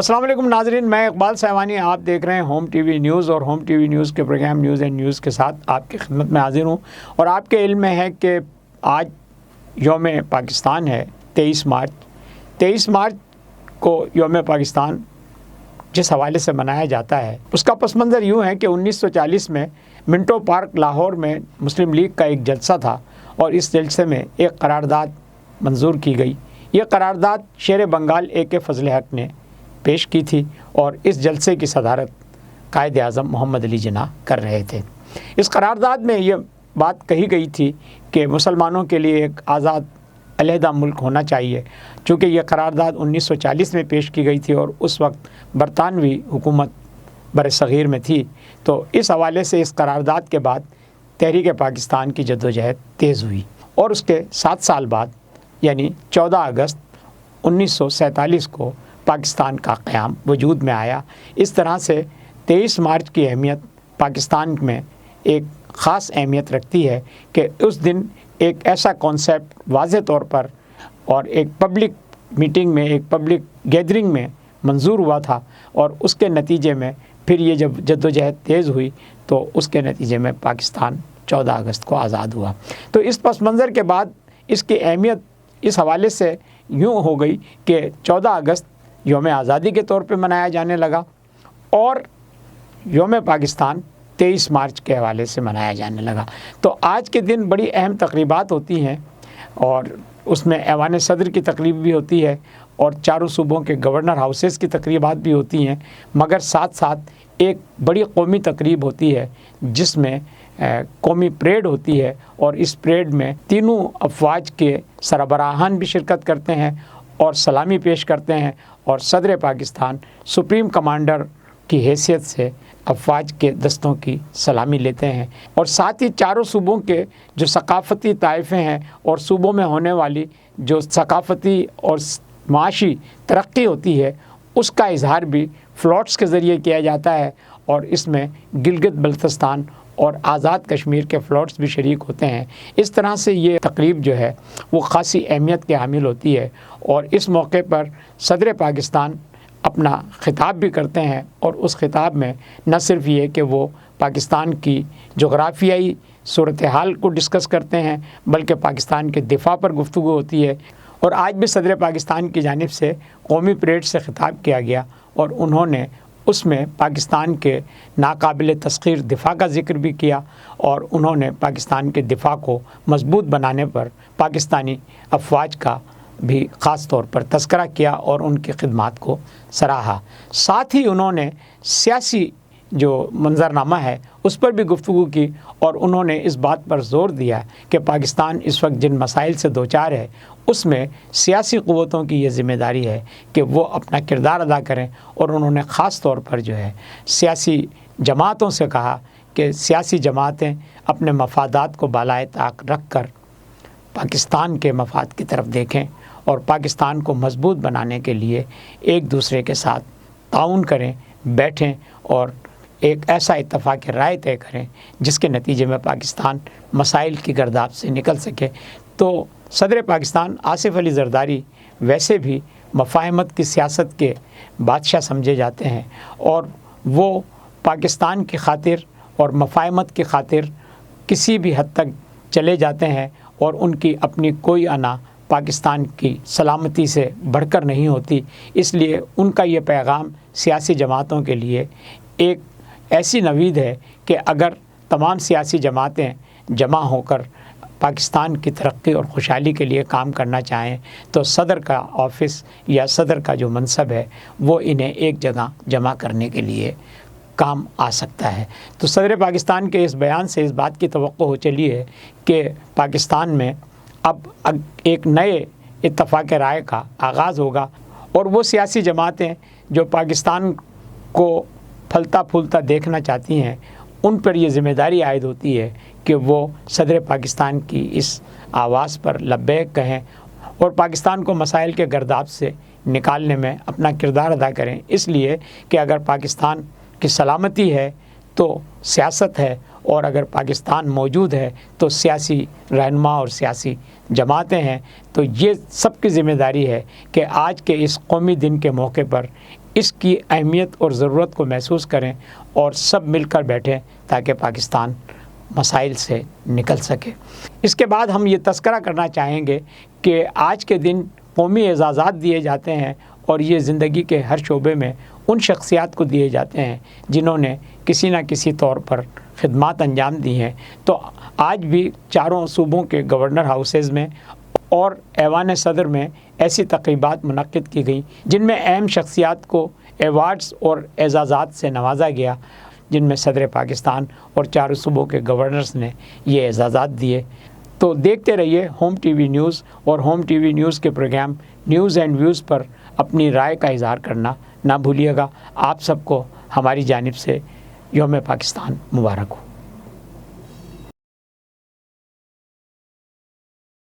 السلام علیکم ناظرین، میں اقبال سیوانی، آپ دیکھ رہے ہیں ہوم ٹی وی نیوز، اور ہوم ٹی وی نیوز کے پروگرام نیوز اینڈ نیوز کے ساتھ آپ کی خدمت میں حاضر ہوں۔ اور آپ کے علم میں ہے کہ آج یوم پاکستان ہے، 23 مارچ کو یوم پاکستان جس حوالے سے منایا جاتا ہے اس کا پس منظر یوں ہے کہ 1940 میں منٹو پارک لاہور میں مسلم لیگ کا ایک جلسہ تھا، اور اس جلسے میں ایک قرارداد منظور کی گئی۔ یہ قرارداد شیر بنگال A.K. فضل حق نے پیش کی تھی، اور اس جلسے کی صدارت قائد اعظم محمد علی جناح کر رہے تھے۔ اس قرارداد میں یہ بات کہی گئی تھی کہ مسلمانوں کے لیے ایک آزاد علیحدہ ملک ہونا چاہیے، چونکہ یہ قرارداد 1940 میں پیش کی گئی تھی اور اس وقت برطانوی حکومت بر صغیر میں تھی۔ تو اس حوالے سے اس قرارداد کے بعد تحریک پاکستان کی جدوجہد تیز ہوئی، اور اس کے 7 سال بعد یعنی 14 اگست 1947 کو پاکستان کا قیام وجود میں آیا۔ اس طرح سے 23 مارچ کی اہمیت پاکستان میں ایک خاص اہمیت رکھتی ہے کہ اس دن ایک ایسا کانسیپٹ واضح طور پر اور ایک پبلک میٹنگ میں، ایک پبلک گیدرنگ میں منظور ہوا تھا، اور اس کے نتیجے میں پھر یہ جب جدوجہد تیز ہوئی تو اس کے نتیجے میں پاکستان 14 اگست کو آزاد ہوا۔ تو اس پس منظر کے بعد اس کی اہمیت اس حوالے سے یوں ہو گئی کہ 14 اگست یوم آزادی کے طور پہ منایا جانے لگا، اور یوم پاکستان 23 مارچ کے حوالے سے منایا جانے لگا۔ تو آج کے دن بڑی اہم تقریبات ہوتی ہیں، اور اس میں ایوان صدر کی تقریب بھی ہوتی ہے، اور چاروں صوبوں کے گورنر ہاؤسز کی تقریبات بھی ہوتی ہیں، مگر ساتھ ساتھ ایک بڑی قومی تقریب ہوتی ہے جس میں قومی پریڈ ہوتی ہے، اور اس پریڈ میں تینوں افواج کے سربراہان بھی شرکت کرتے ہیں اور سلامی پیش کرتے ہیں، اور صدر پاکستان سپریم کمانڈر کی حیثیت سے افواج کے دستوں کی سلامی لیتے ہیں، اور ساتھ ہی چاروں صوبوں کے جو ثقافتی طائفے ہیں اور صوبوں میں ہونے والی جو ثقافتی اور معاشی ترقی ہوتی ہے اس کا اظہار بھی فلوٹس کے ذریعے کیا جاتا ہے، اور اس میں گلگت بلتستان اور آزاد کشمیر کے فلوٹس بھی شریک ہوتے ہیں۔ اس طرح سے یہ تقریب جو ہے وہ خاصی اہمیت کے حامل ہوتی ہے، اور اس موقع پر صدر پاکستان اپنا خطاب بھی کرتے ہیں، اور اس خطاب میں نہ صرف یہ کہ وہ پاکستان کی جغرافیائی صورتحال کو ڈسکس کرتے ہیں بلکہ پاکستان کے دفاع پر گفتگو ہوتی ہے۔ اور آج بھی صدر پاکستان کی جانب سے قومی پریڈ سے خطاب کیا گیا، اور انہوں نے اس میں پاکستان کے ناقابل تسخیر دفاع کا ذکر بھی کیا، اور انہوں نے پاکستان کے دفاع کو مضبوط بنانے پر پاکستانی افواج کا بھی خاص طور پر تذکرہ کیا اور ان کی خدمات کو سراہا۔ ساتھ ہی انہوں نے سیاسی جو منظرنامہ ہے اس پر بھی گفتگو کی، اور انہوں نے اس بات پر زور دیا کہ پاکستان اس وقت جن مسائل سے دوچار ہے اس میں سیاسی قوتوں کی یہ ذمہ داری ہے کہ وہ اپنا کردار ادا کریں، اور انہوں نے خاص طور پر جو ہے سیاسی جماعتوں سے کہا کہ سیاسی جماعتیں اپنے مفادات کو بالائے طاق رکھ کر پاکستان کے مفاد کی طرف دیکھیں، اور پاکستان کو مضبوط بنانے کے لیے ایک دوسرے کے ساتھ تعاون کریں، بیٹھیں، اور ایک ایسا اتفاق رائے طے کریں جس کے نتیجے میں پاکستان مسائل کی گرداب سے نکل سکے۔ تو صدر پاکستان آصف علی زرداری ویسے بھی مفاہمت کی سیاست کے بادشاہ سمجھے جاتے ہیں، اور وہ پاکستان کی خاطر اور مفاہمت کی خاطر کسی بھی حد تک چلے جاتے ہیں، اور ان کی اپنی کوئی انا پاکستان کی سلامتی سے بڑھ کر نہیں ہوتی۔ اس لیے ان کا یہ پیغام سیاسی جماعتوں کے لیے ایک ایسی نوید ہے کہ اگر تمام سیاسی جماعتیں جمع ہو کر پاکستان کی ترقی اور خوشحالی کے لیے کام کرنا چاہیں تو صدر کا آفس یا صدر کا جو منصب ہے وہ انہیں ایک جگہ جمع کرنے کے لیے کام آ سکتا ہے۔ تو صدر پاکستان کے اس بیان سے اس بات کی توقع ہو چلی ہے کہ پاکستان میں اب ایک نئے اتفاق رائے کا آغاز ہوگا، اور وہ سیاسی جماعتیں جو پاکستان کو پھلتا پھولتا دیکھنا چاہتی ہیں ان پر یہ ذمہ داری عائد ہوتی ہے کہ وہ صدر پاکستان کی اس آواز پر لبیک کہیں، اور پاکستان کو مسائل کے گرداب سے نکالنے میں اپنا کردار ادا کریں۔ اس لیے کہ اگر پاکستان کی سلامتی ہے تو سیاست ہے، اور اگر پاکستان موجود ہے تو سیاسی رہنما اور سیاسی جماعتیں ہیں۔ تو یہ سب کی ذمہ داری ہے کہ آج کے اس قومی دن کے موقع پر اس کی اہمیت اور ضرورت کو محسوس کریں اور سب مل کر بیٹھیں تاکہ پاکستان مسائل سے نکل سکے۔ اس کے بعد ہم یہ تذکرہ کرنا چاہیں گے کہ آج کے دن قومی اعزازات دیے جاتے ہیں اور یہ زندگی کے ہر شعبے میں ان شخصیات کو دیے جاتے ہیں جنہوں نے کسی نہ کسی طور پر خدمات انجام دی ہیں۔ تو آج بھی چاروں صوبوں کے گورنر ہاؤسز میں اور ایوان صدر میں ایسی تقریبات منعقد کی گئیں جن میں اہم شخصیات کو ایوارڈز اور اعزازات سے نوازا گیا، جن میں صدر پاکستان اور چاروں صوبوں کے گورنرز نے یہ اعزازات دیے۔ تو دیکھتے رہیے ہوم ٹی وی نیوز اور ہوم ٹی وی نیوز کے پروگرام نیوز اینڈ ویوز پر اپنی رائے کا اظہار کرنا نہ بھولیے گا۔ آپ سب کو ہماری جانب سے یوم پاکستان مبارک ہو۔